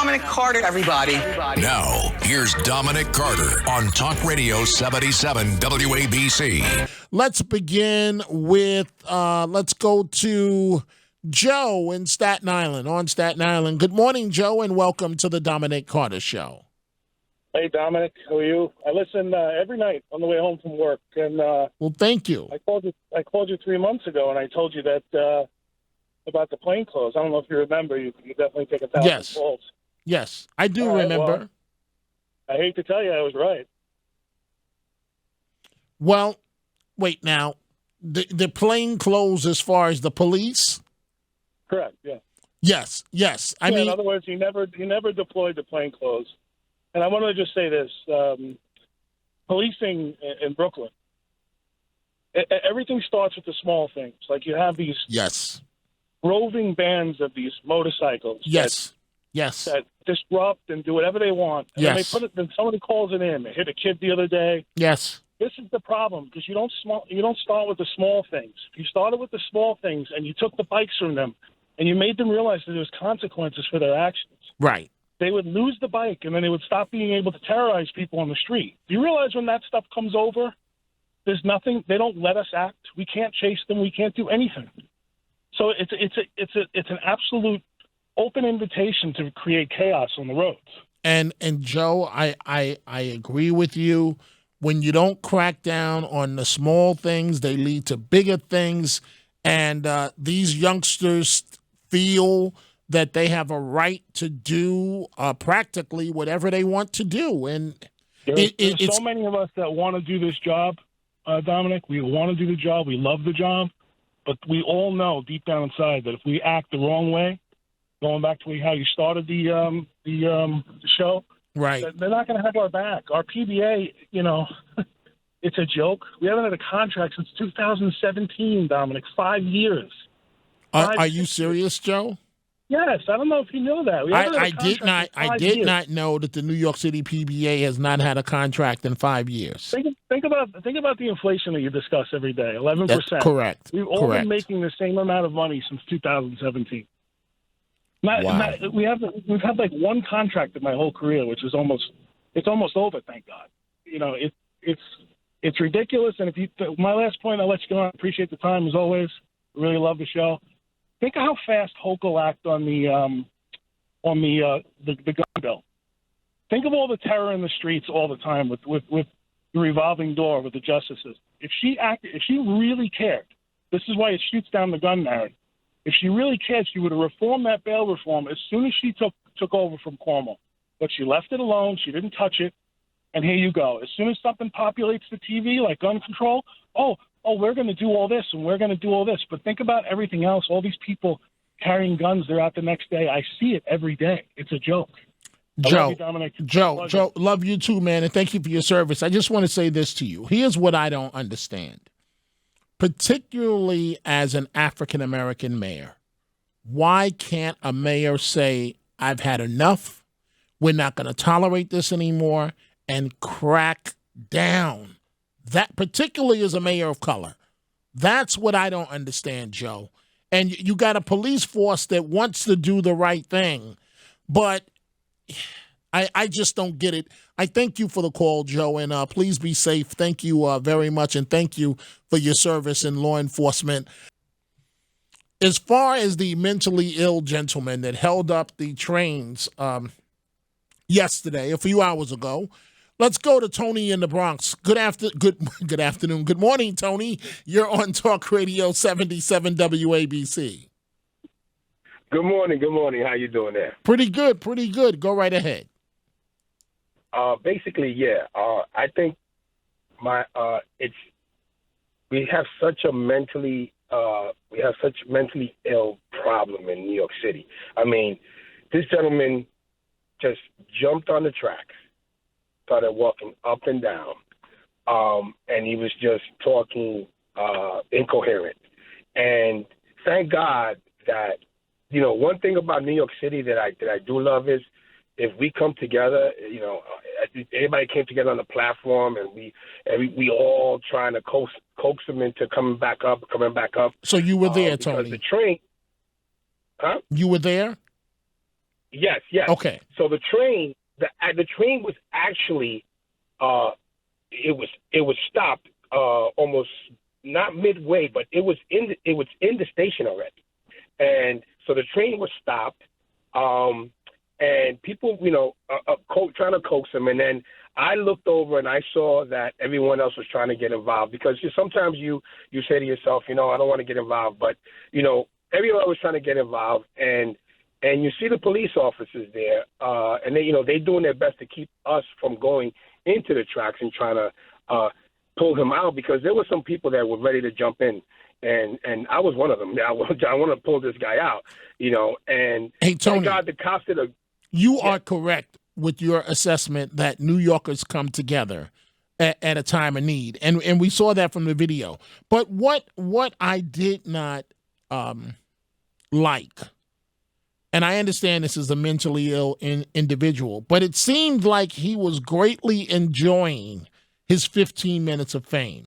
Dominic Carter, everybody. Now, here's Dominic Carter on Talk Radio 77 WABC. Let's begin with, let's go to Joe in Staten Island, on Staten Island. Good morning, Joe, and welcome to the Dominic Carter Show. Hey, Dominic, how are you? I listen every night on the way home from work. And well, thank you. I called you 3 months ago, and I told you that about the plainclothes. I don't know if you remember. You definitely take 1,000 calls. Yes, I do remember. Well, I hate to tell you, I was right. Well, wait now. The plainclothes as far as the police? Correct, yeah. Yes. I mean, in other words, he never deployed the plainclothes. And I want to just say this. Policing in Brooklyn, everything starts with the small things. Like you have these roving bands of these motorcycles. Yes. That disrupt and do whatever they want. And then they put it. Then somebody calls it in. They hit a kid the other day. Yes. This is the problem because you don't start with the small things. If you started with the small things and you took the bikes from them and you made them realize that there was consequences for their actions. Right. They would lose the bike, and then they would stop being able to terrorize people on the street. Do you realize when that stuff comes over, there's nothing? They don't let us act. We can't chase them. We can't do anything. So it's an absolute open invitation to create chaos on the roads. And Joe, I agree with you. When you don't crack down on the small things, they lead to bigger things, and these youngsters feel that they have a right to do practically whatever they want to do. And there's so many of us that want to do this job, Dominic. We want to do the job. We love the job. But we all know deep down inside that if we act the wrong way, going back to how you started the show, right? They're not going to have our back. Our PBA, it's a joke. We haven't had a contract since 2017, Dominic. 5 years. Are you serious, Joe? Yes, I don't know if you know that. I did not know that the New York City PBA has not had a contract in 5 years. Think about the inflation that you discuss every day, 11%. That's correct. We've all been making the same amount of money since 2017. We've had like one contract in my whole career, which is almost over. Thank God. It's ridiculous. And my last point, I'll let you go on. I appreciate the time as always. Really love the show. Think of how fast Hoke will act on the gun bill. Think of all the terror in the streets all the time with the revolving door with the justices. If she really cared, this is why it shoots down the gun narrative. If she really cared, she would have reformed that bail reform as soon as she took over from Cuomo. But she left it alone. She didn't touch it. And here you go. As soon as something populates the TV, like gun control, we're going to do all this and we're going to do all this. But think about everything else. All these people carrying guns, they're out the next day. I see it every day. It's a joke. Joe, love you, Dominic. Joe, love you too, man, and thank you for your service. I just want to say this to you. Here's what I don't understand, particularly as an African-American mayor. Why can't a mayor say, I've had enough, we're not going to tolerate this anymore, and crack down? That particularly as a mayor of color. That's what I don't understand, Joe. And you got a police force that wants to do the right thing, but I just don't get it. I thank you for the call, Joe, and please be safe. Thank you very much, and thank you for your service in law enforcement. As far as the mentally ill gentleman that held up the trains yesterday, a few hours ago, let's go to Tony in the Bronx. Good afternoon. Good morning, Tony. You're on Talk Radio 77 WABC. Good morning. How you doing there? Pretty good. Go right ahead. Basically, yeah. I think we have such mentally ill problem in New York City. I mean, this gentleman just jumped on the tracks, started walking up and down, and he was just talking incoherent. And thank God that, one thing about New York City that I do love is if we come together, everybody came together on the platform, and we all trying to coax them into coming back up. So you were there, Tony? The train, huh? You were there? Yes. Okay. So the train was actually it was stopped almost not midway, but it was in the station already, and so the train was stopped, and people, trying to coax him, and then I looked over and I saw that everyone else was trying to get involved because sometimes you say to yourself, I don't want to get involved, but everyone was trying to get involved, and you see the police officers there, and they're doing their best to keep us from going into the tracks and trying to pull him out because there were some people that were ready to jump in, and I was one of them. I want to pull this guy out, and hey, Tony, thank God the cops did you are correct with your assessment that New Yorkers come together at a time of need, and we saw that from the video. But what I did not like, and I understand this is a mentally ill individual, but it seemed like he was greatly enjoying his 15 minutes of fame.